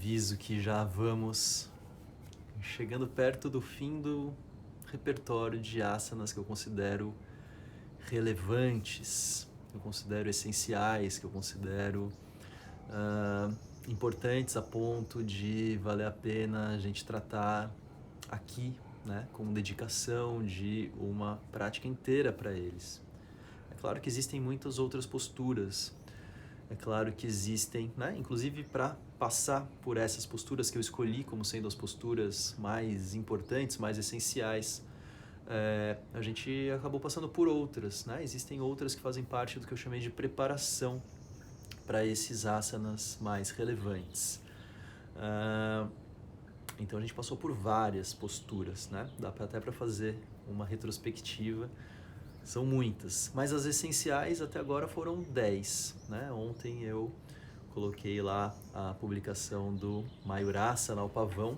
aviso que já vamos chegando perto do fim do repertório de asanas que eu considero relevantes, que eu considero essenciais, que eu considero importantes a ponto de valer a pena a gente tratar aqui, né, com dedicação de uma prática inteira para eles. É claro que existem muitas outras posturas, é claro que existem, né, inclusive para passar por essas posturas que eu escolhi como sendo as posturas mais importantes, mais essenciais, a gente acabou passando por outras, né? Existem outras que fazem parte do que eu chamei de preparação para esses asanas mais relevantes. Então a gente passou por várias posturas, né? Dá até para fazer uma retrospectiva. São muitas, mas as essenciais até agora foram 10, né? Ontem eu coloquei lá a publicação do Mayurasana ao pavão,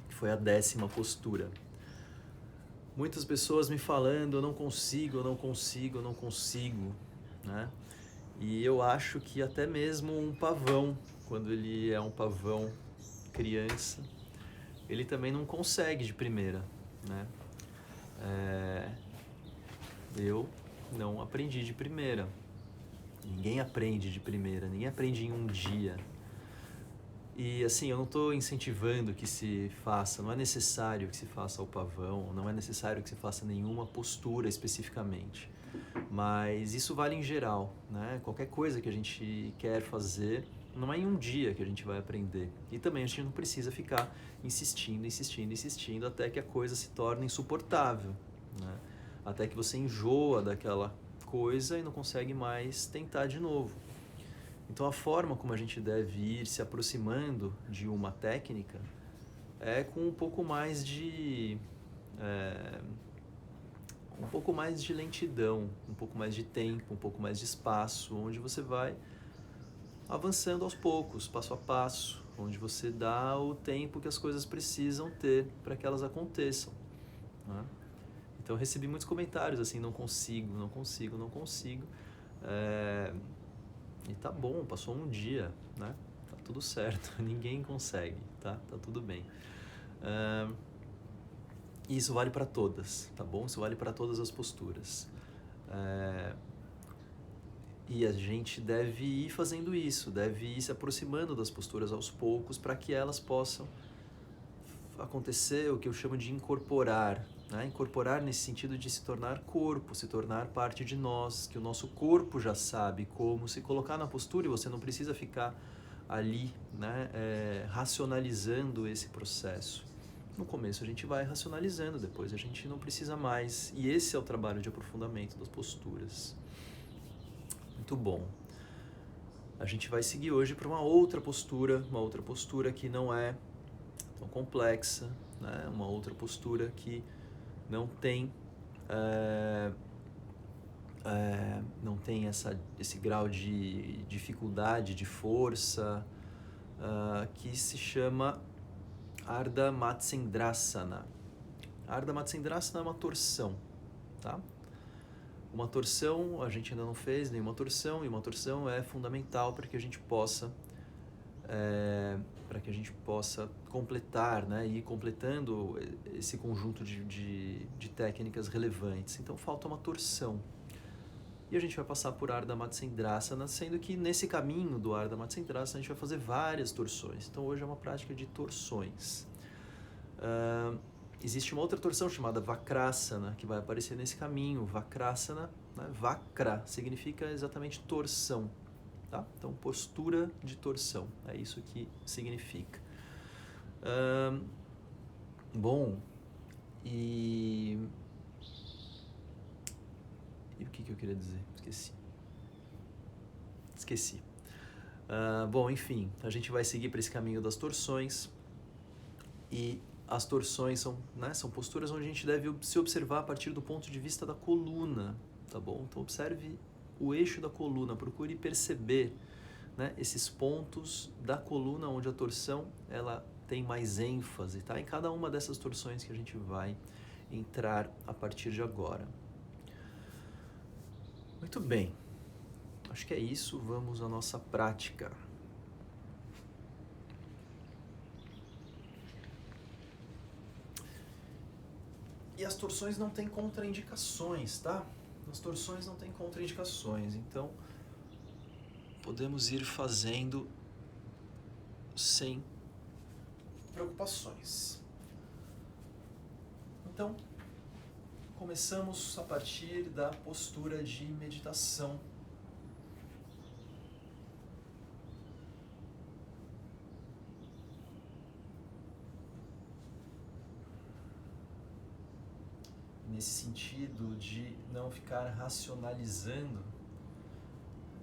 que foi a 10ª postura. Muitas pessoas me falando, eu não consigo, né? E eu acho que até mesmo um pavão, quando ele é um pavão criança, ele também não consegue de primeira, né? Eu não aprendi de primeira. Ninguém aprende de primeira, ninguém aprende em um dia. E assim, eu não estou incentivando que se faça, não é necessário que se faça o pavão, não é necessário que se faça nenhuma postura especificamente. Mas isso vale em geral, né? Qualquer coisa que a gente quer fazer, não é em um dia que a gente vai aprender. E também a gente não precisa ficar insistindo até que a coisa se torne insuportável, né? Até que você enjoa daquela coisa e não consegue mais tentar de novo. Então a forma como a gente deve ir se aproximando de uma técnica é com um pouco mais de lentidão, um pouco mais de tempo, um pouco mais de espaço, onde você vai avançando aos poucos, passo a passo, onde você dá o tempo que as coisas precisam ter para que elas aconteçam, né? Então eu recebi muitos comentários assim, não consigo. E tá bom, passou um dia, né? Tá tudo certo, ninguém consegue, tá? Tá tudo bem. E isso vale para todas, tá bom? Isso vale para todas as posturas. E a gente deve ir fazendo isso, deve ir se aproximando das posturas aos poucos para que elas possam acontecer o que eu chamo de incorporar, né? Incorporar nesse sentido de se tornar corpo, se tornar parte de nós, que o nosso corpo já sabe como se colocar na postura e você não precisa ficar ali, né, racionalizando esse processo. No começo a gente vai racionalizando, depois a gente não precisa mais. E esse é o trabalho de aprofundamento das posturas. Muito bom. A gente vai seguir hoje para uma outra postura que não é tão complexa, né? Uma outra postura que não tem esse grau de dificuldade, de força, que se chama Ardha Matsyendrasana. Ardha Matsyendrasana é uma torção, tá? Uma torção, a gente ainda não fez nenhuma torção, e uma torção é fundamental para que a gente possa completar, né, e ir completando esse conjunto de técnicas relevantes. Então falta uma torção. E a gente vai passar por Ardha Matsyendrasana, sendo que nesse caminho do Ardha Matsyendrasana a gente vai fazer várias torções. Então hoje é uma prática de torções. Existe uma outra torção chamada Vakrasana, que vai aparecer nesse caminho. Vakrasana, né? Vakra significa exatamente torção, tá? Então, postura de torção, é isso que significa. Bom, e o que eu queria dizer? Esqueci. Bom, enfim, a gente vai seguir para esse caminho das torções. E as torções são, né, são posturas onde a gente deve se observar a partir do ponto de vista da coluna, tá bom? Então observe o eixo da coluna, procure perceber, né, esses pontos da coluna onde a torção ela tem mais ênfase, tá? Em cada uma dessas torções que a gente vai entrar a partir de agora. Muito bem, acho que é isso, vamos à nossa prática. torções não têm contraindicações, tá? As torções não têm contraindicações, então podemos ir fazendo sem preocupações. Então, começamos a partir da postura de meditação. Nesse sentido de não ficar racionalizando,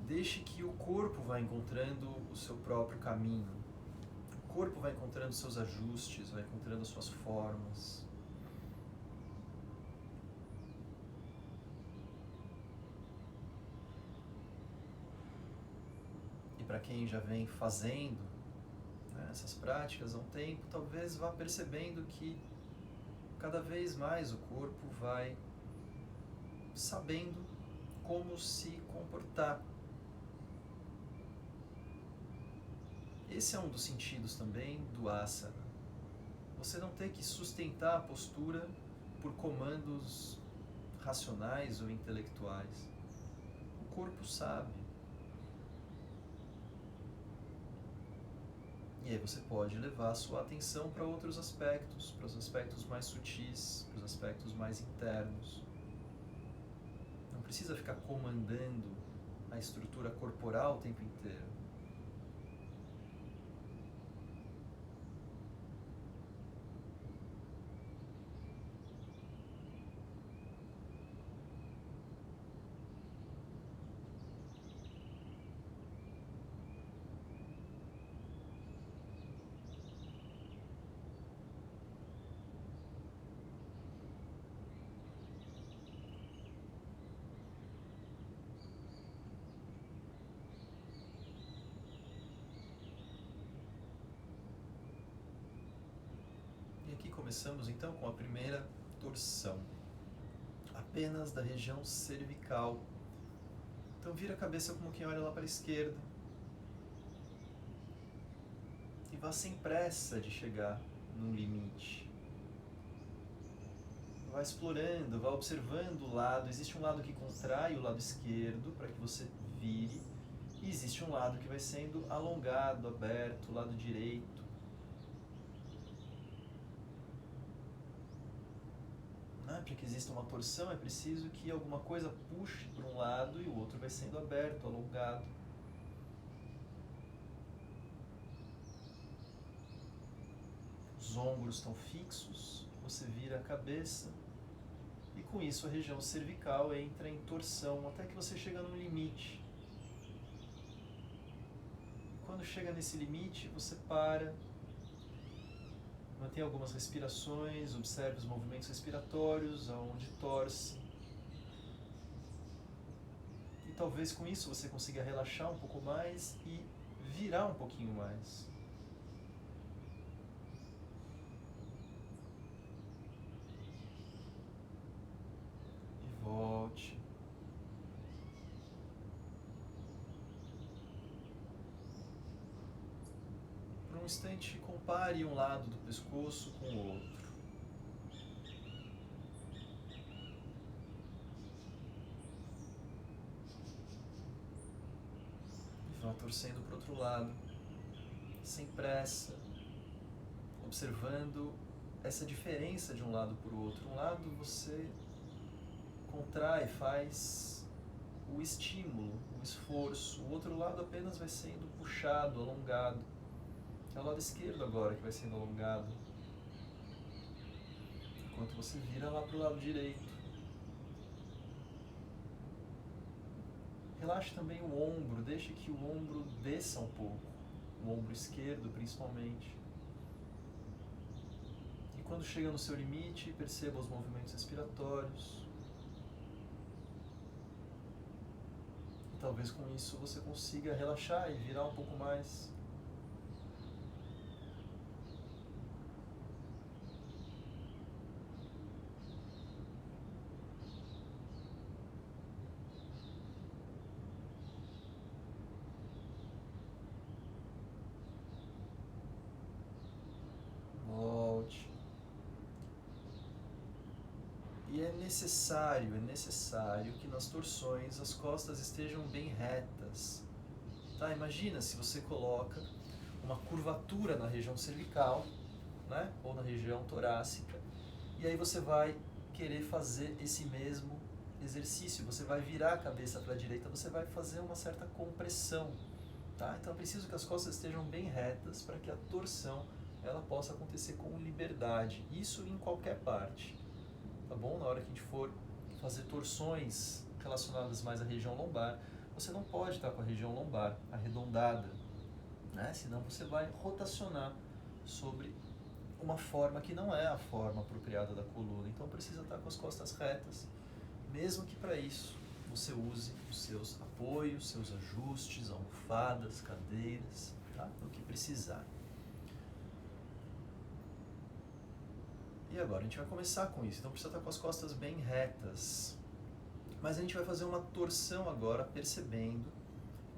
deixe que o corpo vá encontrando o seu próprio caminho. O corpo vai encontrando seus ajustes, vai encontrando suas formas. E para quem já vem fazendo, né, essas práticas há um tempo, talvez vá percebendo que cada vez mais o corpo vai sabendo como se comportar. Esse é um dos sentidos também do asana. Você não tem que sustentar a postura por comandos racionais ou intelectuais. O corpo sabe. E aí você pode levar a sua atenção para outros aspectos, para os aspectos mais sutis, para os aspectos mais internos. Não precisa ficar comandando a estrutura corporal o tempo inteiro. Aqui começamos então com a primeira torção, apenas da região cervical. Então vira a cabeça como quem olha lá para a esquerda e vá sem pressa de chegar num limite. Vá explorando, vá observando o lado. Existe um lado que contrai o lado esquerdo para que você vire, e existe um lado que vai sendo alongado, aberto, o lado direito. Para que exista uma torção é preciso que alguma coisa puxe para um lado e o outro vai sendo aberto, alongado. Os ombros estão fixos, você vira a cabeça e com isso a região cervical entra em torção até que você chega num limite. Quando chega nesse limite, você para, mantém algumas respirações, observe os movimentos respiratórios, aonde torce. E talvez com isso você consiga relaxar um pouco mais e virar um pouquinho mais. E volte. Por um instante, compare um lado do pescoço com o outro. Vá torcendo para o outro lado, sem pressa, observando essa diferença de um lado para o outro. Um lado você contrai, faz o estímulo, o esforço. O outro lado apenas vai sendo puxado, alongado. É o lado esquerdo agora que vai sendo alongado. Enquanto você vira lá para o lado direito. Relaxe também o ombro, deixe que o ombro desça um pouco, o ombro esquerdo principalmente. E quando chega no seu limite, perceba os movimentos respiratórios. E talvez com isso você consiga relaxar e virar um pouco mais. Volte. necessário que nas torções as costas estejam bem retas. Tá? Imagina se você coloca uma curvatura na região cervical, né? Ou na região torácica, e aí você vai querer fazer esse mesmo exercício. Você vai virar a cabeça para a direita, você vai fazer uma certa compressão. Tá? Então é preciso que as costas estejam bem retas para que a torção ela possa acontecer com liberdade. Isso em qualquer parte. Tá bom? Na hora que a gente for fazer torções relacionadas mais à região lombar, você não pode estar com a região lombar arredondada, né? Senão você vai rotacionar sobre uma forma que não é a forma apropriada da coluna. Então precisa estar com as costas retas, mesmo que para isso você use os seus apoios, seus ajustes, almofadas, cadeiras, tá? O que precisar. E agora a gente vai começar com isso, então precisa estar com as costas bem retas. Mas a gente vai fazer uma torção agora, percebendo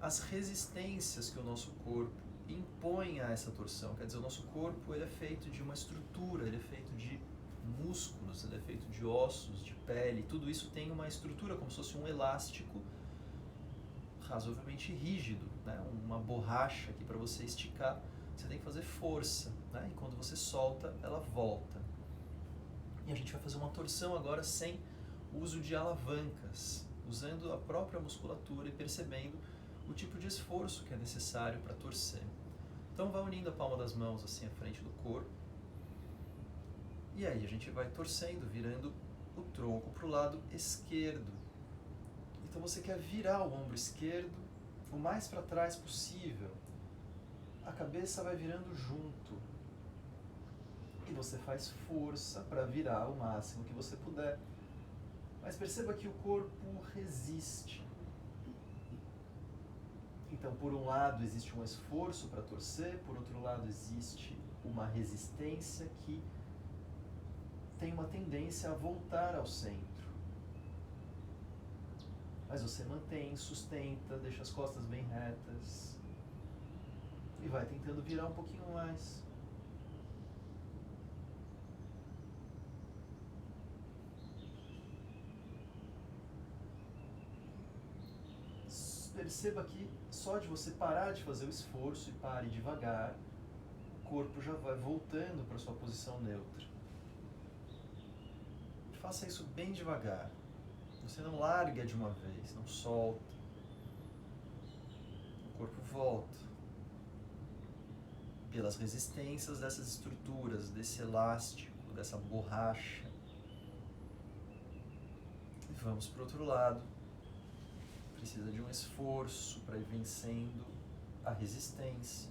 as resistências que o nosso corpo impõe a essa torção. Quer dizer, o nosso corpo ele é feito de uma estrutura, ele é feito de músculos, ele é feito de ossos, de pele, tudo isso tem uma estrutura como se fosse um elástico razoavelmente rígido, né? Uma borracha que para você esticar você tem que fazer força, né? E quando você solta, ela volta. E a gente vai fazer uma torção agora sem uso de alavancas, usando a própria musculatura e percebendo o tipo de esforço que é necessário para torcer. Então vai unindo a palma das mãos assim à frente do corpo. E aí a gente vai torcendo, virando o tronco para o lado esquerdo. Então você quer virar o ombro esquerdo o mais para trás possível. A cabeça vai virando junto. E você faz força para virar o máximo que você puder. Mas perceba que o corpo resiste. Então, por um lado, existe um esforço para torcer, por outro lado, existe uma resistência que tem uma tendência a voltar ao centro. Mas você mantém, sustenta, deixa as costas bem retas e vai tentando virar um pouquinho mais. Perceba que só de você parar de fazer o esforço e pare devagar, o corpo já vai voltando para sua posição neutra. Faça isso bem devagar. Você não larga de uma vez, não solta. O corpo volta. Pelas resistências dessas estruturas, desse elástico, dessa borracha. E vamos para o outro lado. Precisa de um esforço para ir vencendo a resistência.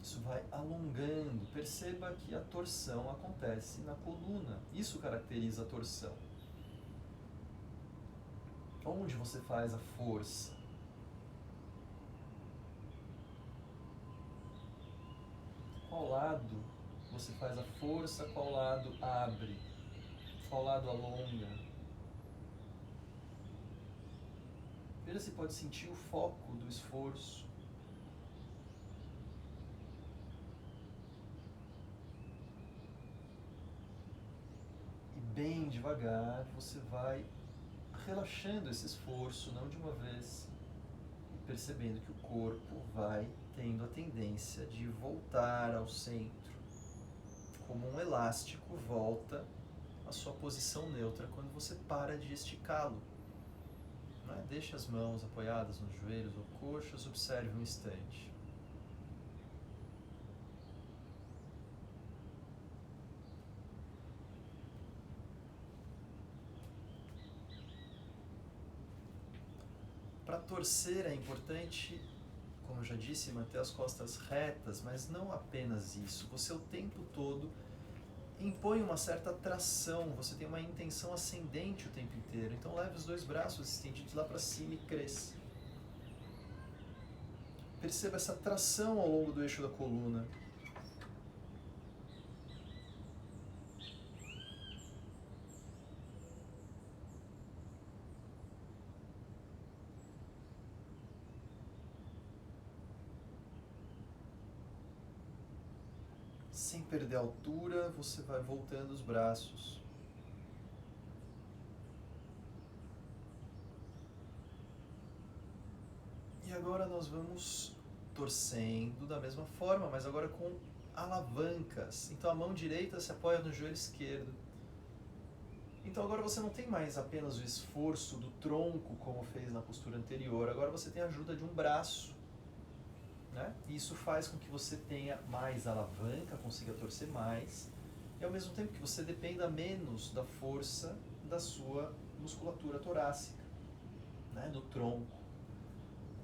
Isso vai alongando. Perceba que a torção acontece na coluna. Isso caracteriza a torção. Onde você faz a força? Qual lado você faz a força? Qual lado abre? Qual lado alonga? Veja se pode sentir o foco do esforço. E bem devagar você vai relaxando esse esforço, não de uma vez, e percebendo que o corpo vai tendo a tendência de voltar ao centro. Como um elástico volta à sua posição neutra quando você para de esticá-lo. Deixe as mãos apoiadas nos joelhos ou coxas, observe um instante. Para torcer é importante, como eu já disse, manter as costas retas, mas não apenas isso. Você o tempo todo impõe uma certa tração, você tem uma intenção ascendente o tempo inteiro. Então leve os dois braços estendidos lá para cima e cresça. Perceba essa tração ao longo do eixo da coluna. sem perder a altura, você vai voltando os braços. E agora nós vamos torcendo da mesma forma, mas agora com alavancas. Então a mão direita se apoia no joelho esquerdo. Então agora você não tem mais apenas o esforço do tronco, como fez na postura anterior. Agora você tem a ajuda de um braço, né? E isso faz com que você tenha mais alavanca, consiga torcer mais, e ao mesmo tempo que você dependa menos da força da sua musculatura torácica, né? Do tronco.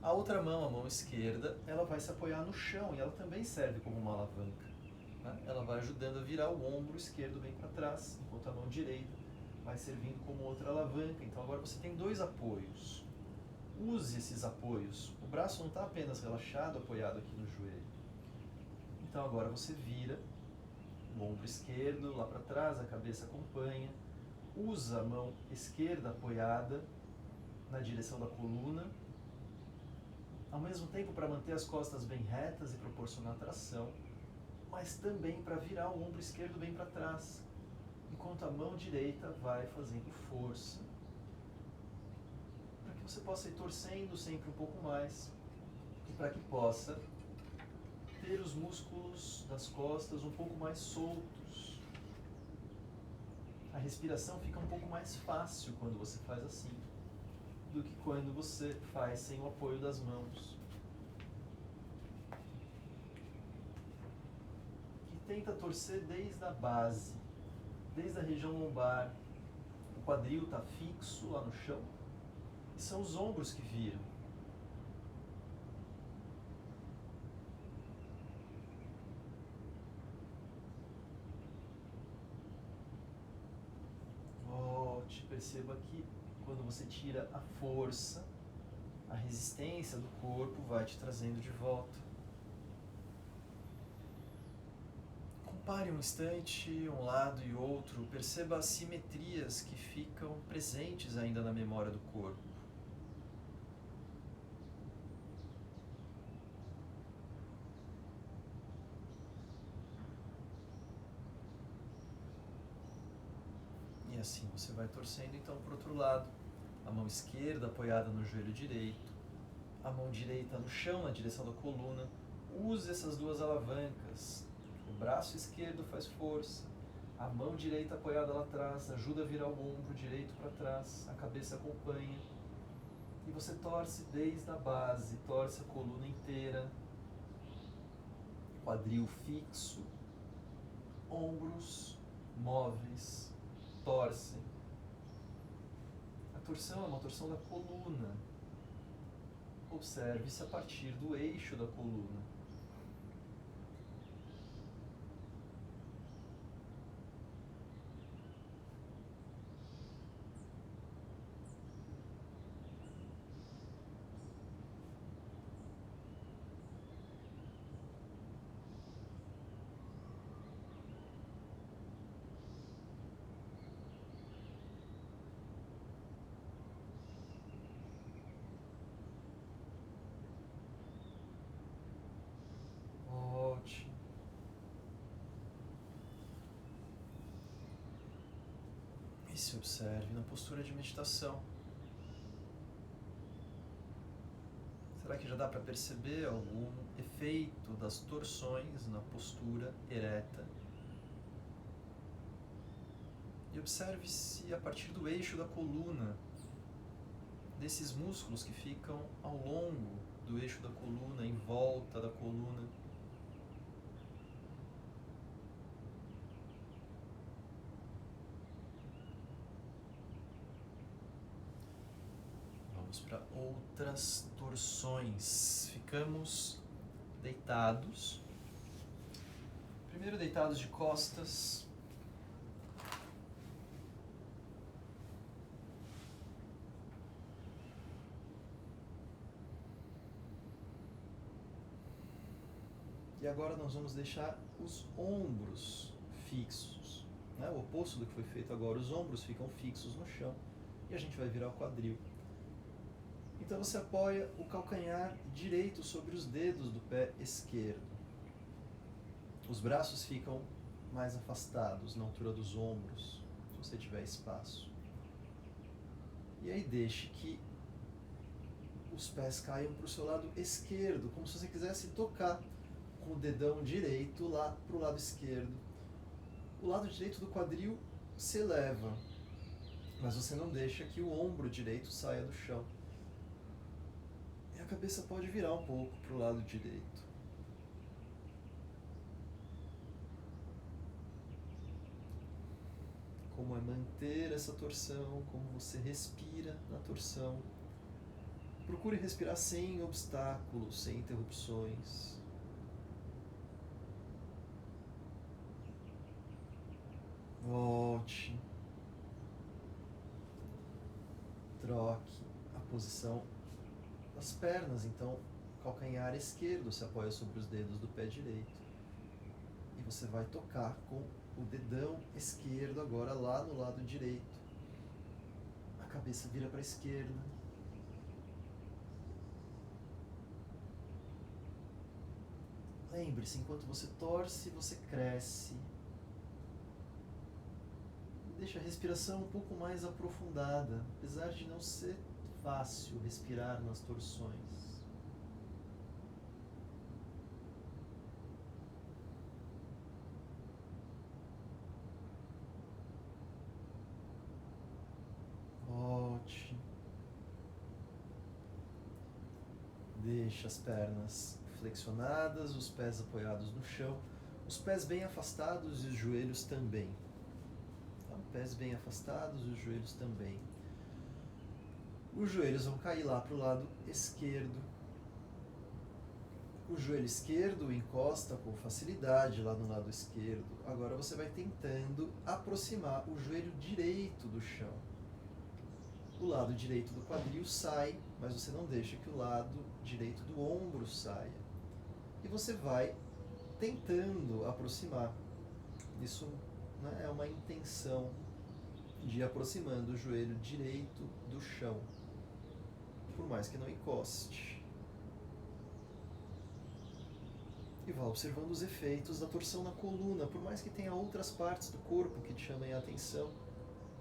A outra mão, a mão esquerda, ela vai se apoiar no chão e ela também serve como uma alavanca, né? Ela vai ajudando a virar o ombro esquerdo bem para trás, enquanto a mão direita vai servindo como outra alavanca. Então agora você tem dois apoios. Use esses apoios. O braço não está apenas relaxado, apoiado aqui no joelho. Então agora você vira o ombro esquerdo lá para trás, a cabeça acompanha. Usa a mão esquerda apoiada na direção da coluna, ao mesmo tempo para manter as costas bem retas e proporcionar tração, mas também para virar o ombro esquerdo bem para trás, enquanto a mão direita vai fazendo força, para que você possa ir torcendo sempre um pouco mais e para que possa ter os músculos das costas um pouco mais soltos. A respiração fica um pouco mais fácil quando você faz assim, do que quando você faz sem o apoio das mãos. E tenta torcer desde a base, desde a região lombar. O quadril está fixo lá no chão e são os ombros que viram. Volte, perceba que quando você tira a força, a resistência do corpo vai te trazendo de volta. Compare um instante, um lado e outro, perceba as simetrias que ficam presentes ainda na memória do corpo. E assim você vai torcendo então para o outro lado. A mão esquerda apoiada no joelho direito, a mão direita no chão, na direção da coluna. Use essas duas alavancas. O braço esquerdo faz força, a mão direita apoiada lá atrás, ajuda a virar o ombro direito para trás, a cabeça acompanha. E você torce desde a base, torce a coluna inteira, quadril fixo, ombros móveis, torcem. A torção é uma torção da coluna. Observe-se a partir do eixo da coluna. E se observe na postura de meditação. Será que já dá para perceber algum efeito das torções na postura ereta? E observe-se a partir do eixo da coluna, desses músculos que ficam ao longo do eixo da coluna, em volta da coluna. Vamos para outras torções. Ficamos deitados. Primeiro deitados de costas. E agora nós vamos deixar os ombros fixos, né? O oposto do que foi feito agora. Os ombros ficam fixos no chão e a gente vai virar o quadril. Então você apoia o calcanhar direito sobre os dedos do pé esquerdo. Os braços ficam mais afastados, na altura dos ombros, se você tiver espaço. E aí deixe que os pés caiam para o seu lado esquerdo, como se você quisesse tocar com o dedão direito lá para o lado esquerdo. O lado direito do quadril se eleva, mas você não deixa que o ombro direito saia do chão. E a cabeça pode virar um pouco para o lado direito. Como é manter essa torção, como você respira na torção. Procure respirar sem obstáculos, sem interrupções. Volte. Troque a posição das pernas. Então, calcanhar esquerdo se apoia sobre os dedos do pé direito. E você vai tocar com o dedão esquerdo agora lá no lado direito. A cabeça vira para a esquerda. Lembre-se, enquanto você torce, você cresce. Deixa a respiração um pouco mais aprofundada, apesar de não ser fácil respirar nas torções. Volte. Deixa as pernas flexionadas, os pés apoiados no chão, os pés bem afastados e os joelhos também. Então, pés bem afastados e os joelhos também. Os joelhos vão cair lá para o lado esquerdo. O joelho esquerdo encosta com facilidade lá no lado esquerdo. Agora você vai tentando aproximar o joelho direito do chão. O lado direito do quadril sai, mas você não deixa que o lado direito do ombro saia. E você vai tentando aproximar. Isso, né, é uma intenção de ir aproximando o joelho direito do chão, por mais que não encoste. E vá observando os efeitos da torção na coluna, por mais que tenha outras partes do corpo que te chamem a atenção.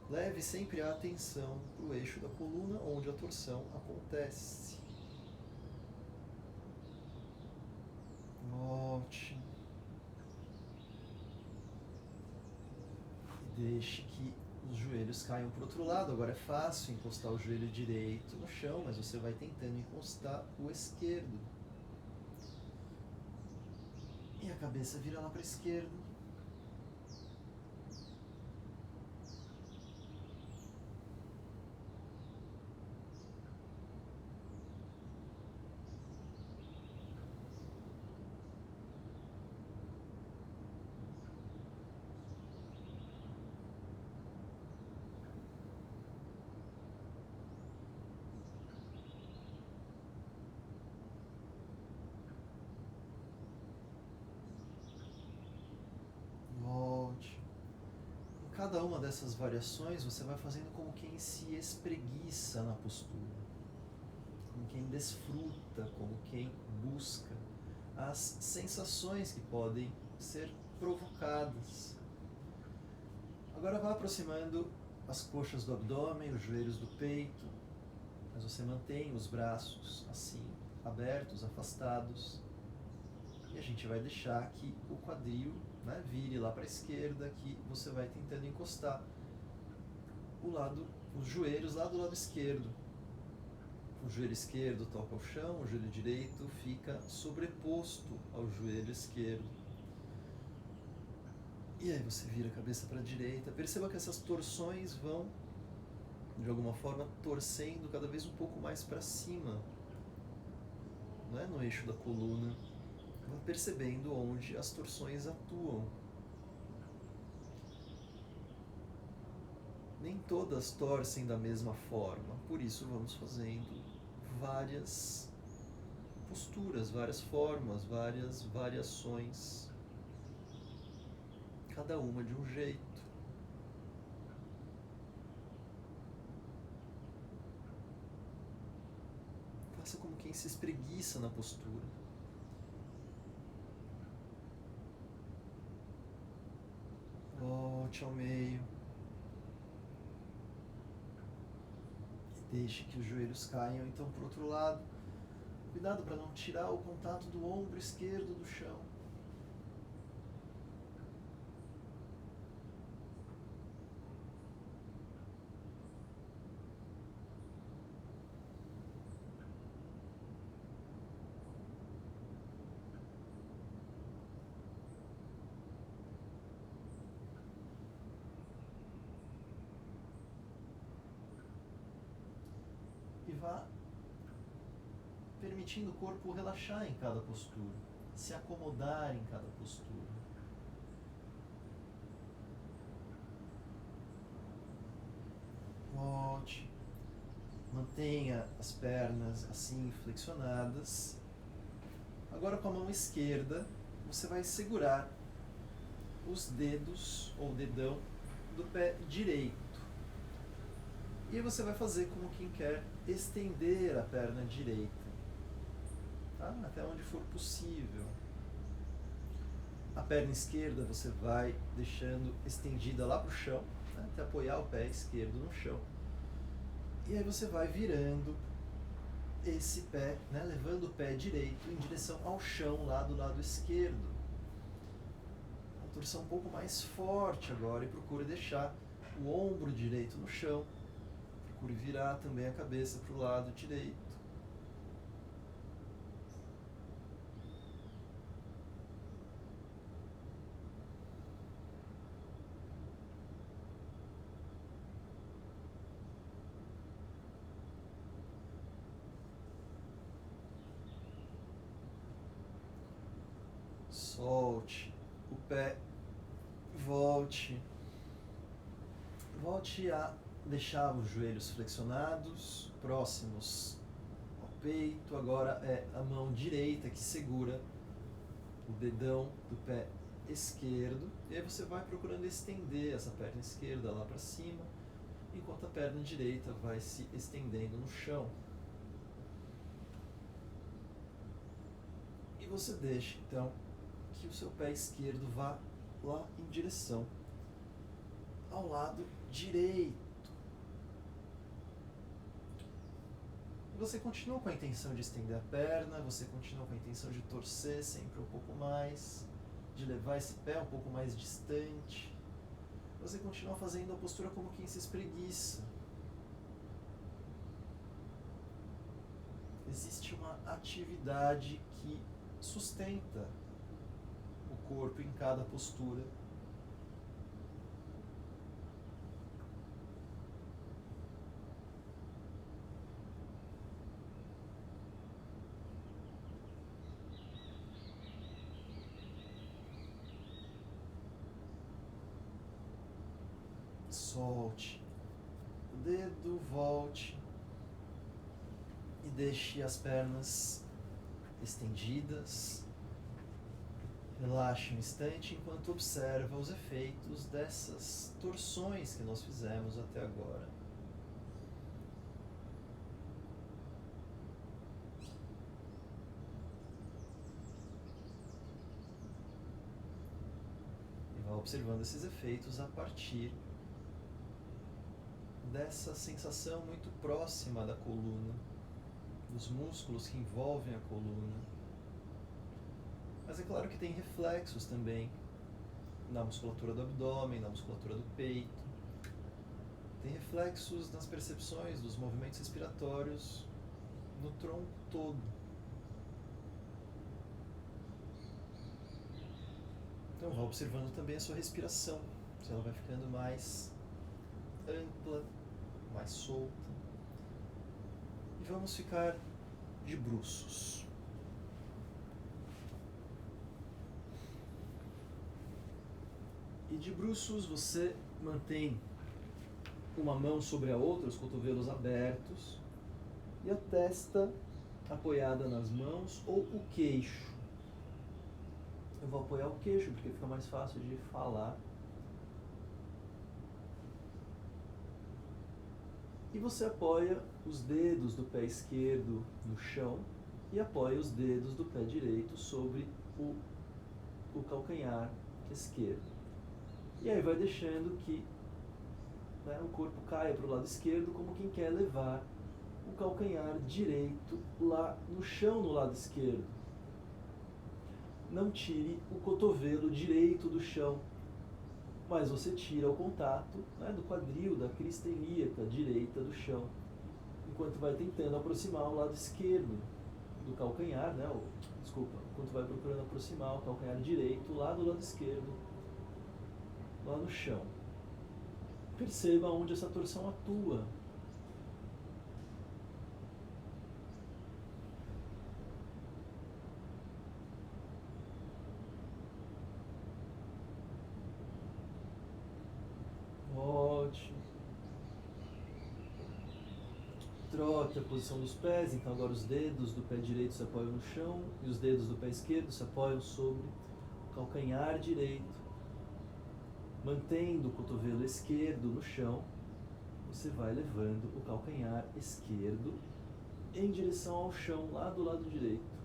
Leve sempre a atenção para o eixo da coluna, onde a torção acontece. Volte. E deixe que os joelhos caiam para o outro lado. Agora é fácil encostar o joelho direito no chão, mas você vai tentando encostar o esquerdo. E a cabeça vira lá para a esquerda. Cada uma dessas variações você vai fazendo como quem se espreguiça na postura, como quem desfruta, como quem busca as sensações que podem ser provocadas. Agora vá aproximando as coxas do abdômen, os joelhos do peito, mas você mantém os braços assim, abertos, afastados, e a gente vai deixar que o quadril, né, vire lá para a esquerda, que você vai tentando encostar os joelhos lá do lado esquerdo. O joelho esquerdo toca o chão, o joelho direito fica sobreposto ao joelho esquerdo. E aí você vira a cabeça para a direita. Perceba que essas torções vão, de alguma forma, torcendo cada vez um pouco mais para cima, né, no eixo da coluna. Vá percebendo onde as torções atuam. Nem todas torcem da mesma forma, por isso vamos fazendo várias posturas, várias formas, várias variações, cada uma de um jeito. Faça como quem se espreguiça na postura. volte ao meio. Deixe que os joelhos caiam então para o outro lado. Cuidado para não tirar o contato do ombro esquerdo do chão. E vá permitindo o corpo relaxar em cada postura, se acomodar em cada postura. Volte, mantenha as pernas assim flexionadas. Agora com a mão esquerda, você vai segurar os dedos ou dedão do pé direito. E você vai fazer como quem quer estender a perna direita, tá? Até onde for possível. A perna esquerda você vai deixando estendida lá para o chão, né? Até apoiar o pé esquerdo no chão. E aí você vai virando esse pé, né? Levando o pé direito em direção ao chão lá do lado esquerdo. Uma torção um pouco mais forte agora e procure deixar o ombro direito no chão. Procure virar também a cabeça para o lado direito. Solte o pé, volte a deixar os joelhos flexionados, próximos ao peito. Agora é a mão direita que segura o dedão do pé esquerdo. E aí você vai procurando estender essa perna esquerda lá para cima, enquanto a perna direita vai se estendendo no chão. E você deixa então que o seu pé esquerdo vá lá em direção ao lado direito. Você continua com a intenção de estender a perna, você continua com a intenção de torcer sempre um pouco mais, de levar esse pé um pouco mais distante. Você continua fazendo a postura como quem se espreguiça. Existe uma atividade que sustenta o corpo em cada postura. Solte o dedo, volte e deixe as pernas estendidas. Relaxe um instante enquanto observa os efeitos dessas torções que nós fizemos até agora. E vá observando esses efeitos a partir dessa sensação muito próxima da coluna, dos músculos que envolvem a coluna. Mas é claro que tem reflexos também na musculatura do abdômen, na musculatura do peito. Tem reflexos nas percepções dos movimentos respiratórios no tronco todo. Então vá observando também a sua respiração, se ela vai ficando mais ampla, mais solta. E vamos ficar de bruços. E de bruços você mantém uma mão sobre a outra, os cotovelos abertos, e a testa apoiada nas mãos ou o queixo. Eu vou apoiar o queixo porque fica mais fácil de falar. E você apoia os dedos do pé esquerdo no chão e apoia os dedos do pé direito sobre o calcanhar esquerdo. E aí vai deixando que, né, o corpo caia para o lado esquerdo, como quem quer levar o calcanhar direito lá no chão no lado esquerdo. Não tire o cotovelo direito do chão, mas você tira o contato, né, do quadril, da crista ilíaca direita do chão, enquanto vai tentando aproximar o lado esquerdo do calcanhar, né, enquanto vai procurando aproximar o calcanhar direito lá do lado esquerdo, lá no chão. Perceba onde essa torção atua. Volte. Troque a posição dos pés, então agora os dedos do pé direito se apoiam no chão e os dedos do pé esquerdo se apoiam sobre o calcanhar direito. Mantendo o cotovelo esquerdo no chão, você vai levando o calcanhar esquerdo em direção ao chão, lá do lado direito.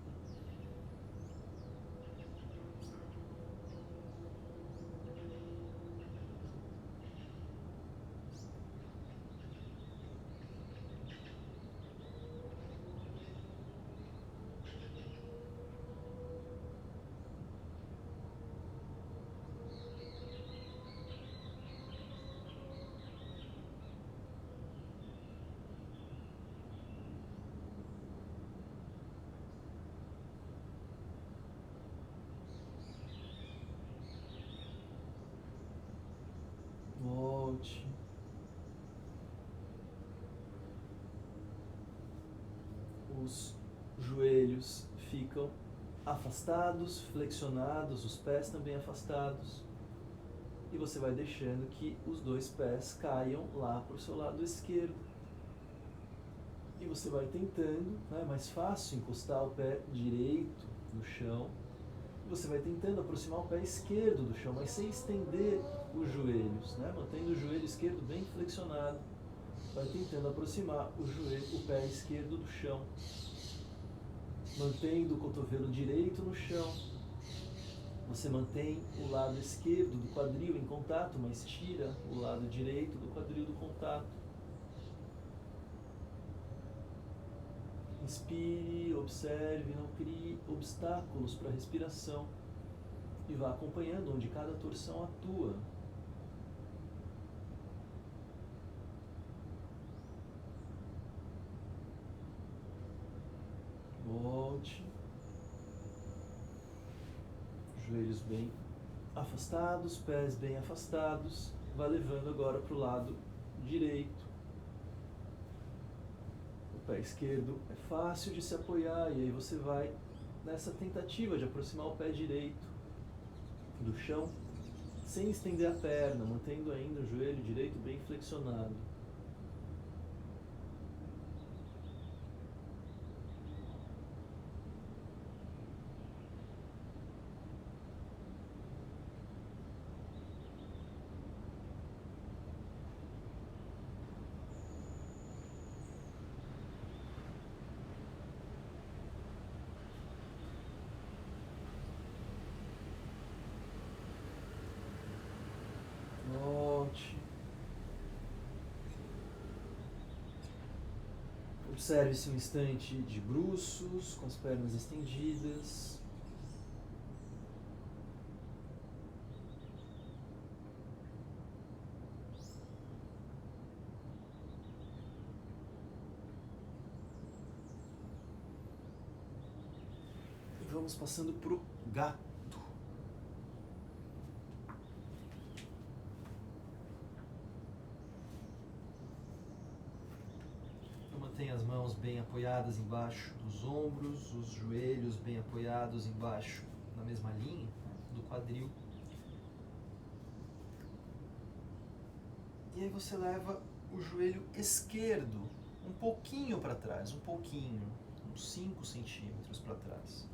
Volte. Os joelhos ficam afastados, flexionados, os pés também afastados. E você vai deixando que os dois pés caiam lá para o seu lado esquerdo. E você vai tentando, é mais fácil encostar o pé direito no chão. Você vai tentando aproximar o pé esquerdo do chão, mas sem estender os joelhos, né? Mantendo o joelho esquerdo bem flexionado. Vai tentando aproximar o pé esquerdo do chão. Mantendo o cotovelo direito no chão. Você mantém o lado esquerdo do quadril em contato, mas tira o lado direito do quadril do contato. Inspire, observe, não crie obstáculos para a respiração e vá acompanhando onde cada torção atua. Volte. Joelhos bem afastados, pés bem afastados. Vá levando agora para o lado direito. O pé esquerdo é fácil de se apoiar e aí você vai nessa tentativa de aproximar o pé direito do chão, sem estender a perna, mantendo ainda o joelho direito bem flexionado. Volte. Observe-se um instante de bruços, com as pernas estendidas. E vamos passando para o gato. Mantenha as mãos bem apoiadas embaixo dos ombros, os joelhos bem apoiados embaixo, na mesma linha do quadril. E aí você leva o joelho esquerdo um pouquinho para trás, uns 5 centímetros para trás.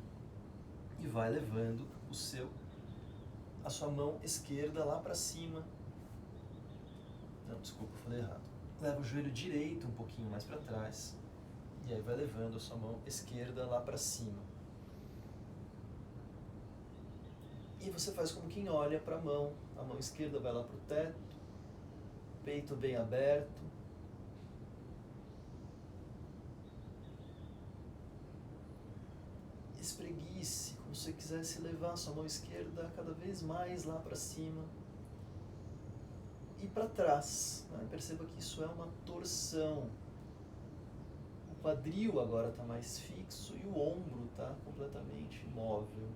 E vai levando a sua mão esquerda lá para cima. Não, desculpa, eu falei errado. Leva o joelho direito um pouquinho mais para trás. E aí vai levando a sua mão esquerda lá para cima. E você faz como quem olha para a mão esquerda vai lá para o teto, peito bem aberto. Espreguice, como se você quisesse levar a sua mão esquerda cada vez mais lá para cima e para trás. Né? Perceba que isso é uma torção. O quadril agora está mais fixo e o ombro está completamente imóvel.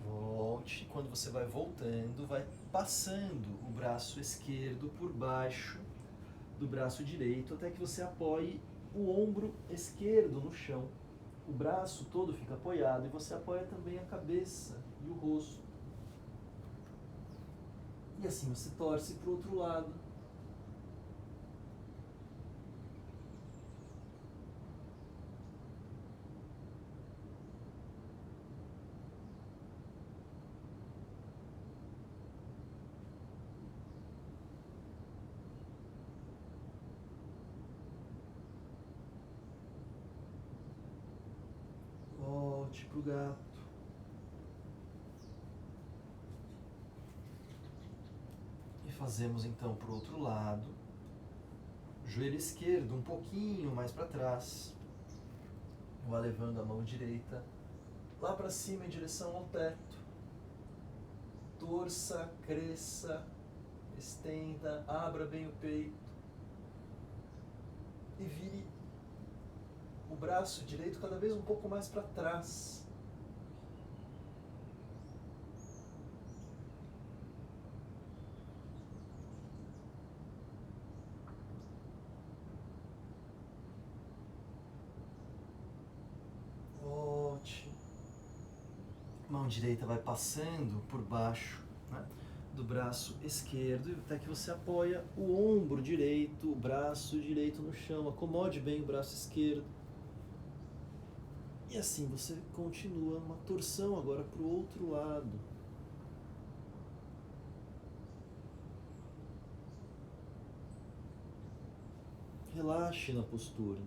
Volte. Quando você vai voltando, vai passando o braço esquerdo por baixo do braço direito até que você apoie o ombro esquerdo no chão. O braço todo fica apoiado e você apoia também a cabeça e o rosto. E assim você torce para o outro lado. Volte para o gato. E fazemos então para o outro lado. Joelho esquerdo um pouquinho mais para trás. Vá levando a mão direita lá para cima em direção ao teto. Torça, cresça, estenda, abra bem o peito. E vire o braço direito cada vez um pouco mais para trás. Volte. Mão direita vai passando por baixo, né, do braço esquerdo até que você apoia o ombro direito, o braço direito no chão. Acomode bem o braço esquerdo. E assim você continua uma torção agora para o outro lado. Relaxe na postura.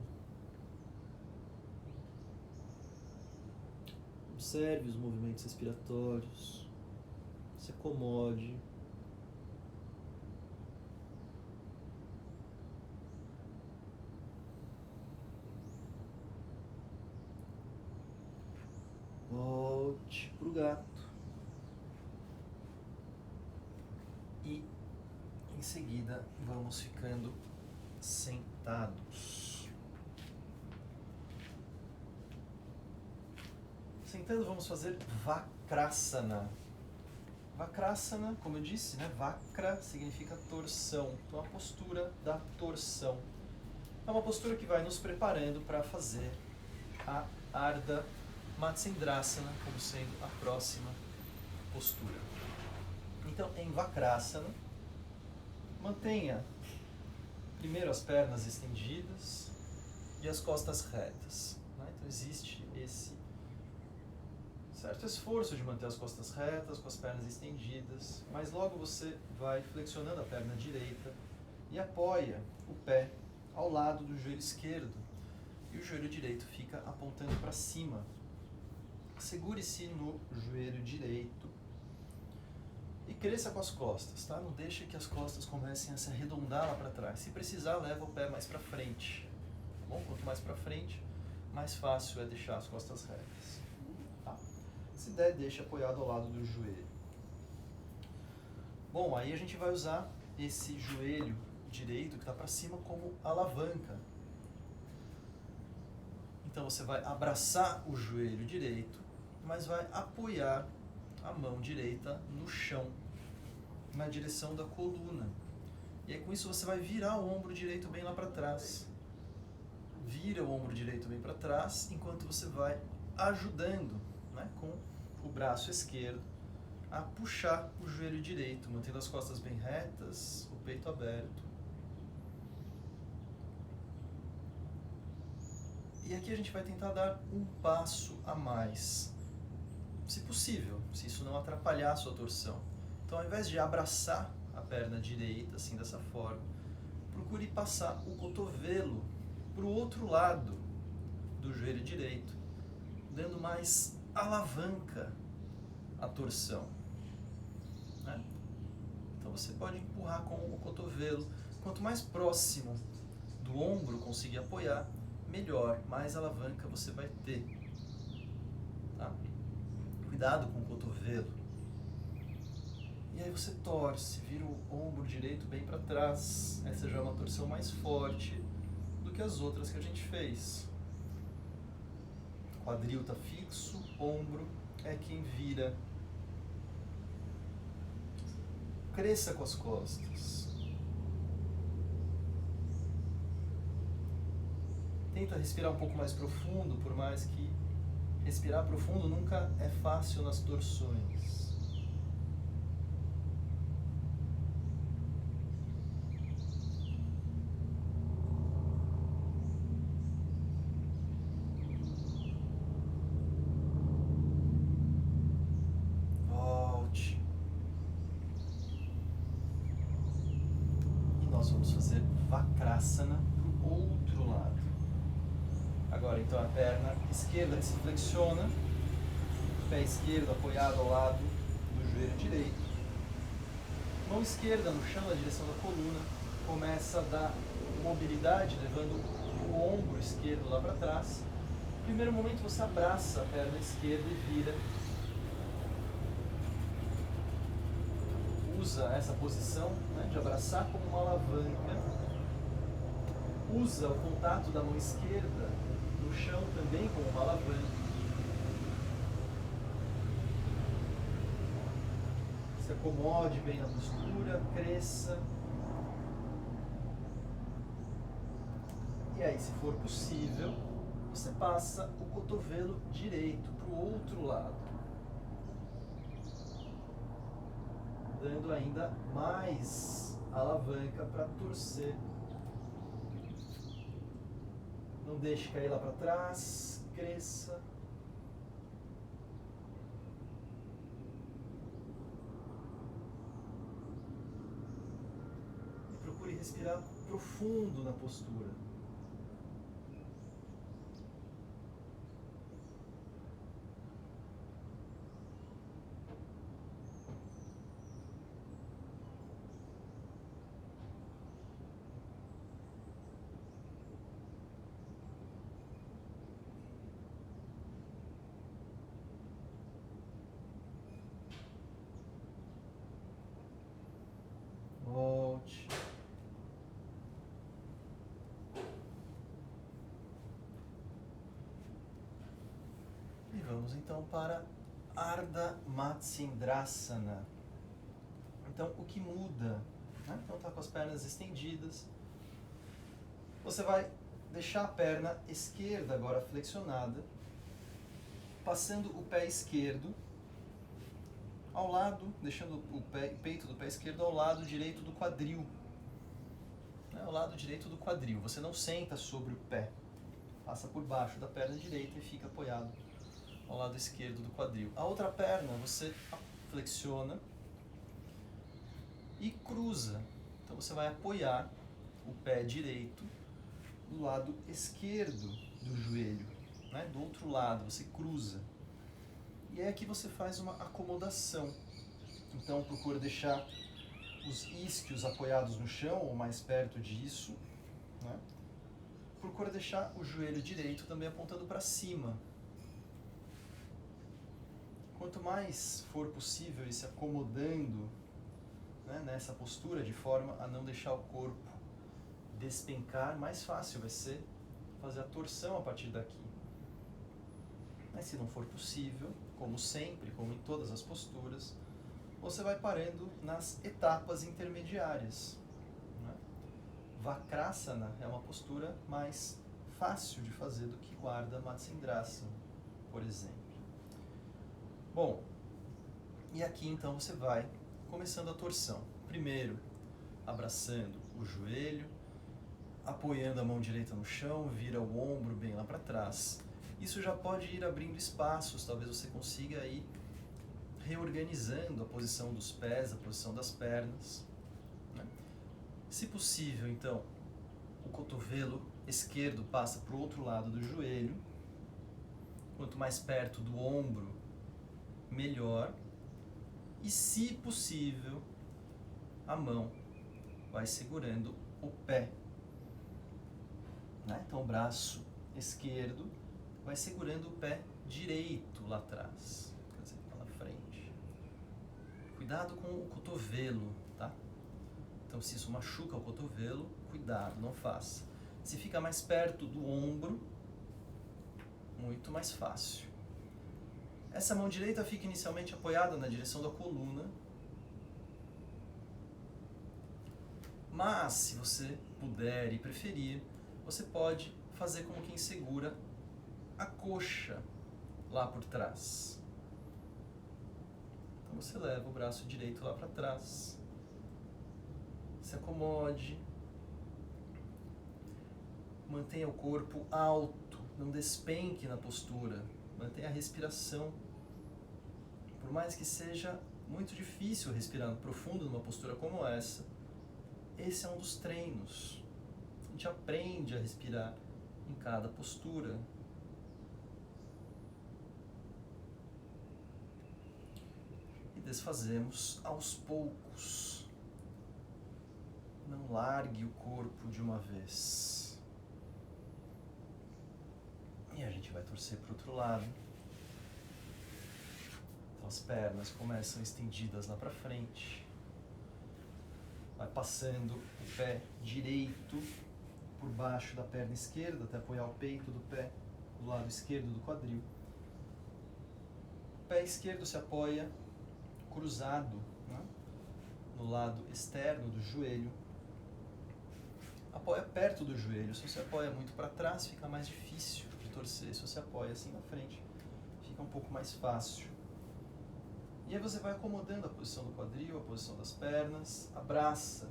Observe os movimentos respiratórios. Se acomode. Volte para o gato. E em seguida vamos ficando sentados. Sentando, vamos fazer Vakrasana. Vakrasana, como eu disse, né? Vakra significa torção. Então, a postura da torção. É uma postura que vai nos preparando para fazer a Ardha Matsyendrasana, como sendo a próxima postura. Então, em Vakrasana, mantenha primeiro as pernas estendidas e as costas retas. Né? Então, existe esse certo esforço de manter as costas retas, com as pernas estendidas, mas logo você vai flexionando a perna direita e apoia o pé ao lado do joelho esquerdo e o joelho direito fica apontando para cima. Segure-se no joelho direito e cresça com as costas, tá? Não deixe que as costas comecem a se arredondar lá para trás. Se precisar, leva o pé mais para frente. Tá bom? Quanto mais para frente, mais fácil é deixar as costas retas. Tá? Se der, deixa apoiado ao lado do joelho. Bom, aí a gente vai usar esse joelho direito que está para cima como alavanca. Então você vai abraçar o joelho direito, mas vai apoiar a mão direita no chão, na direção da coluna. E aí com isso você vai virar o ombro direito bem lá para trás. Vira o ombro direito bem para trás, enquanto você vai ajudando, né, com o braço esquerdo a puxar o joelho direito, mantendo as costas bem retas, o peito aberto. E aqui a gente vai tentar dar um passo a mais, se possível, se isso não atrapalhar a sua torção. Então, ao invés de abraçar a perna direita, assim, dessa forma, procure passar o cotovelo para o outro lado do joelho direito, dando mais alavanca à torção, né? Então você pode empurrar com o cotovelo. Quanto mais próximo do ombro conseguir apoiar, melhor, mais alavanca você vai ter. Tá? Cuidado com o cotovelo. E aí você torce, vira o ombro direito bem para trás. Essa já é uma torção mais forte do que as outras que a gente fez. O quadril está fixo, ombro é quem vira. Cresça com as costas. Tenta respirar um pouco mais profundo, por mais que respirar profundo nunca é fácil nas torções. Volte. E nós vamos fazer Vakrasana para o outro lado. Agora, então, a perna esquerda que se flexiona, pé esquerdo apoiado ao lado do joelho direito. Mão esquerda no chão, na direção da coluna, começa a dar mobilidade, levando o ombro esquerdo lá para trás. No primeiro momento você abraça a perna esquerda e vira. Usa essa posição, né, de abraçar como uma alavanca. Usa o contato da mão esquerda no chão também como uma alavanca. Se acomode bem na postura, cresça. E aí, se for possível, você passa o cotovelo direito para o outro lado, dando ainda mais alavanca para torcer. Não deixe cair lá para trás, cresça. E procure respirar profundo na postura. Volte. E vamos então para Ardha Matsyendrasana. Então, o que muda? Né? Então, está com as pernas estendidas. Você vai deixar a perna esquerda agora flexionada, passando o pé esquerdo ao lado, deixando o peito do pé esquerdo ao lado direito do quadril. Ao lado direito do quadril. Você não senta sobre o pé. Passa por baixo da perna direita e fica apoiado ao lado esquerdo do quadril. A outra perna você flexiona e cruza. Então você vai apoiar o pé direito do lado esquerdo do joelho, né? Do outro lado, você cruza. E é aqui você faz uma acomodação. Então procura deixar os isquios apoiados no chão ou mais perto disso, né? Procura deixar o joelho direito também apontando para cima. Quanto mais for possível ir se acomodando, né, nessa postura de forma a não deixar o corpo despencar, mais fácil vai ser fazer a torção a partir daqui. Mas se não for possível, como sempre, como em todas as posturas, você vai parando nas etapas intermediárias, né? Vakrasana é uma postura mais fácil de fazer do que o Ardha Matsyendrasana, por exemplo. Bom, e aqui então você vai começando a torção. Primeiro, abraçando o joelho, apoiando a mão direita no chão, vira o ombro bem lá para trás. Isso já pode ir abrindo espaços, talvez você consiga ir reorganizando a posição dos pés, a posição das pernas, né? Se possível, então, o cotovelo esquerdo passa para o outro lado do joelho Quanto mais perto do ombro, melhor. E, se possível, a mão vai segurando o pé. Né? Então, o braço esquerdo vai segurando o pé direito lá atrás, quer dizer, lá na frente. Cuidado com o cotovelo, tá? Então, se isso machuca o cotovelo, cuidado, não faça. Se fica mais perto do ombro, muito mais fácil. Essa mão direita fica inicialmente apoiada na direção da coluna. Mas, se você puder e preferir, você pode fazer como quem segura a coxa lá por trás. Então você leva o braço direito lá para trás. Se acomode. Mantenha o corpo alto, não despenque na postura. Mantenha a respiração. Por mais que seja muito difícil respirar profundo numa postura como essa, esse é um dos treinos. A gente aprende a respirar em cada postura. E desfazemos aos poucos. Não largue o corpo de uma vez. E a gente vai torcer para o outro lado. Então as pernas começam estendidas lá para frente. Vai passando o pé direito por baixo da perna esquerda até apoiar o peito do pé do lado esquerdo do quadril. O pé esquerdo se apoia cruzado, né, no lado externo do joelho. Apoia perto do joelho. Se você apoia muito para trás, fica mais difícil de torcer. Se você apoia assim na frente, fica um pouco mais fácil. E aí você vai acomodando a posição do quadril, a posição das pernas, abraça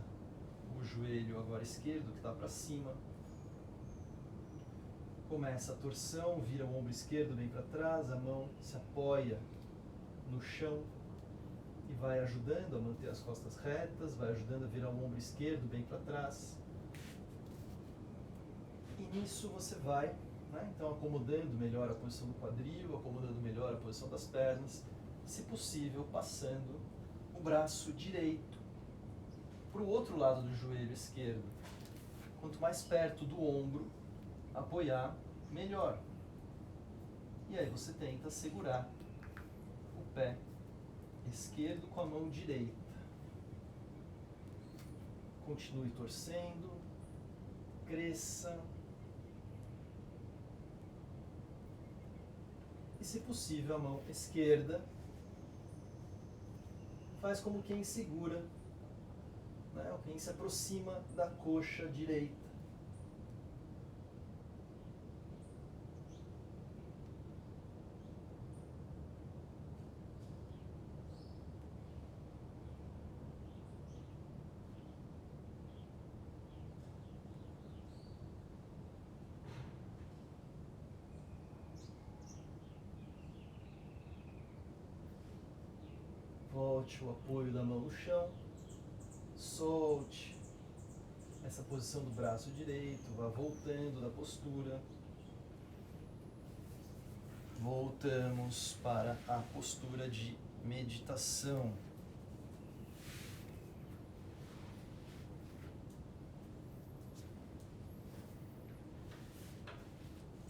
o joelho agora esquerdo que está para cima. Começa a torção, vira o ombro esquerdo bem para trás, a mão se apoia no chão e vai ajudando a manter as costas retas, vai ajudando a virar o ombro esquerdo bem para trás. E nisso você vai, né, então acomodando melhor a posição do quadril, acomodando melhor a posição das pernas, se possível passando o braço direito para o outro lado do joelho esquerdo. Quanto mais perto do ombro apoiar, melhor. E aí você tenta segurar o pé esquerdo com a mão direita. Continue torcendo, cresça. E, se possível, a mão esquerda faz como quem segura, né, ou quem se aproxima da coxa direita. Volte o apoio da mão no chão, solte essa posição do braço direito, vá voltando da postura. Voltamos para a postura de meditação.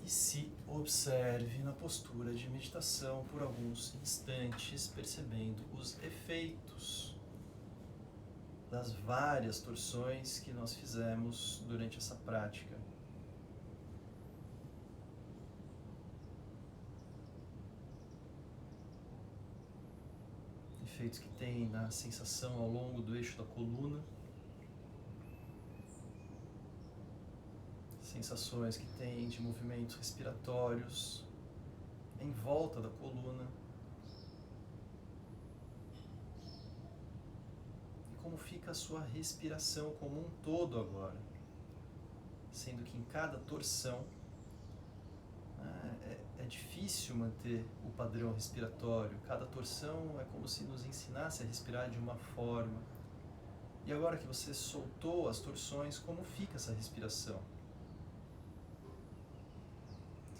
E se observe na postura de meditação por alguns instantes, percebendo os efeitos das várias torções que nós fizemos durante essa prática. Efeitos que tem na sensação ao longo do eixo da coluna. Sensações que tem de movimentos respiratórios em volta da coluna. E como fica a sua respiração como um todo agora. Sendo que em cada torção é difícil manter o padrão respiratório. Cada torção é como se nos ensinasse a respirar de uma forma. E agora que você soltou as torções, como fica essa respiração?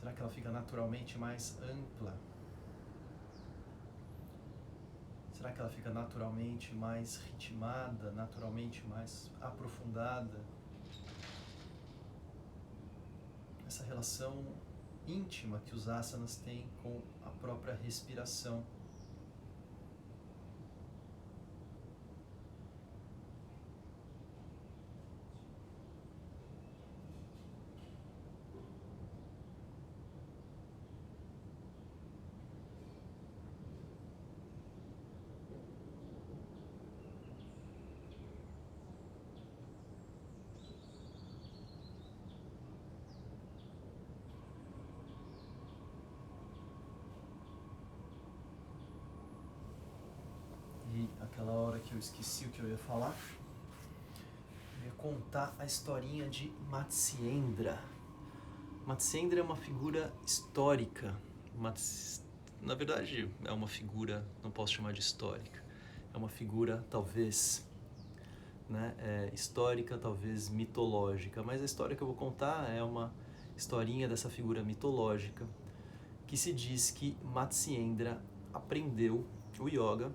Será que ela fica naturalmente mais ampla? Será que ela fica naturalmente mais ritmada, naturalmente mais aprofundada? Essa relação íntima que os asanas têm com a própria respiração. E aquela hora que eu esqueci o que eu ia falar, eu ia contar a historinha de Matsyendra. Matsyendra é uma figura histórica. Na verdade, é uma figura, não posso chamar de histórica. É uma figura, talvez, histórica, talvez mitológica. Mas a história que eu vou contar é uma historinha dessa figura mitológica, que se diz que Matsyendra aprendeu o yoga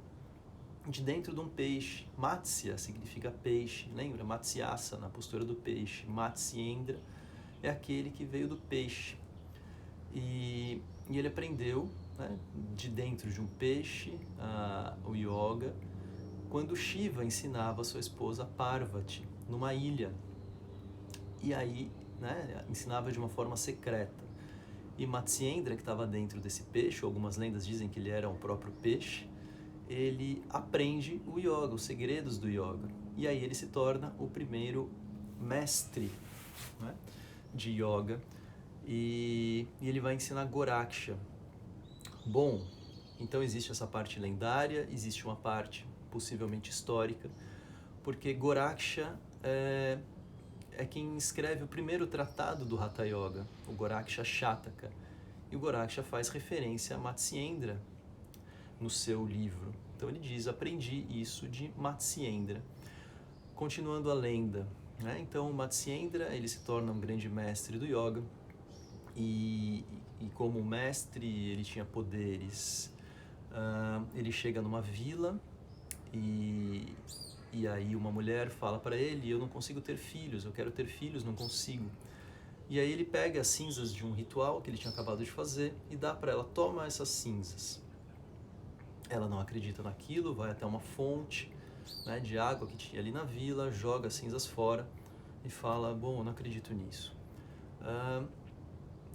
de dentro de um peixe. Matsya significa peixe, lembra? Matsyasa, na postura do peixe. Matsyendra é aquele que veio do peixe. E ele aprendeu, de dentro de um peixe o yoga quando Shiva ensinava a sua esposa Parvati numa ilha. E aí ensinava de uma forma secreta. E Matsyendra, que estava dentro desse peixe, algumas lendas dizem que ele era o próprio peixe, ele aprende o yoga, os segredos do yoga. E aí ele se torna o primeiro mestre de yoga. E ele vai ensinar Goraksha. Bom, então existe essa parte lendária, existe uma parte possivelmente histórica, porque Goraksha é quem escreve o primeiro tratado do Hatha Yoga, o Goraksha Shataka. E o Goraksha faz referência a Matsyendra no seu livro. Então ele diz, aprendi isso de Matsyendra. Continuando a lenda, então Matsyendra ele se torna um grande mestre do yoga e como mestre ele tinha poderes. Ele chega numa vila e aí uma mulher fala para ele, eu não consigo ter filhos, eu quero ter filhos, não consigo. E aí ele pega as cinzas de um ritual que ele tinha acabado de fazer e dá para ela, toma essas cinzas. Ela não acredita naquilo, vai até uma fonte de água que tinha ali na vila, joga as cinzas fora e fala, bom, eu não acredito nisso.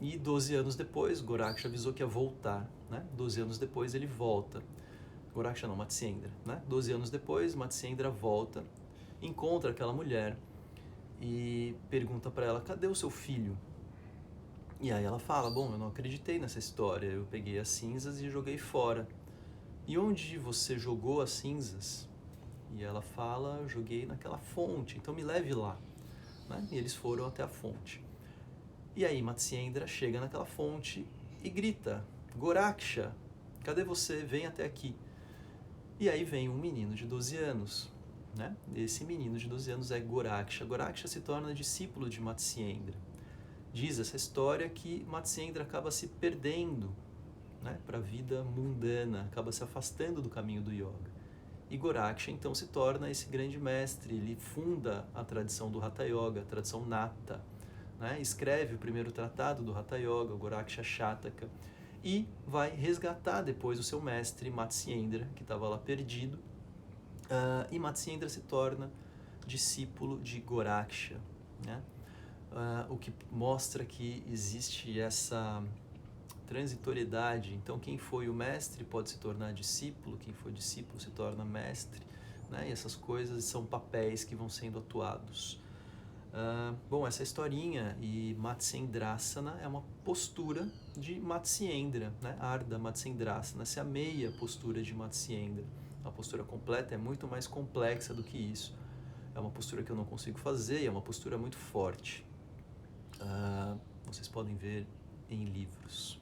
E 12 anos depois, Goraksha avisou que ia voltar. 12 anos depois ele volta. Goraksha não, Matsyendra. 12 anos depois, Matsyendra volta, encontra aquela mulher e pergunta para ela, cadê o seu filho? E aí ela fala, bom, eu não acreditei nessa história, eu peguei as cinzas e joguei fora. E onde você jogou as cinzas? E ela fala, eu joguei naquela fonte, então me leve lá. E eles foram até a fonte. E aí Matsyendra chega naquela fonte e grita, Goraksha, cadê você? Vem até aqui. E aí vem um menino de 12 anos. Esse menino de 12 anos é Goraksha. Goraksha se torna discípulo de Matsyendra. Diz essa história que Matsyendra acaba se perdendo para a vida mundana, acaba se afastando do caminho do yoga. E Goraksha então se torna esse grande mestre, ele funda a tradição do Hatha Yoga, a tradição Nata, escreve o primeiro tratado do Hatha Yoga, o Goraksha Shataka, e vai resgatar depois o seu mestre Matsyendra, que estava lá perdido, e Matsyendra se torna discípulo de Goraksha, o que mostra que existe essa transitoriedade. Então quem foi o mestre pode se tornar discípulo, quem foi discípulo se torna mestre, e essas coisas são papéis que vão sendo atuados. Bom, essa historinha e Matsyendrasana é uma postura de Matsyendra, Ardha Matsyendrasana, essa é a meia postura de Matsyendra. A postura completa é muito mais complexa do que isso. É uma postura que eu não consigo fazer e é uma postura muito forte. Vocês podem ver em livros.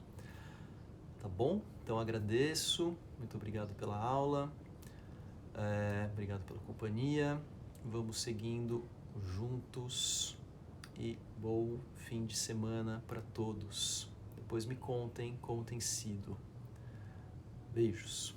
Tá bom? Então agradeço, muito obrigado pela aula, obrigado pela companhia. Vamos seguindo juntos e bom fim de semana para todos. depois me contem como tem sido. Beijos.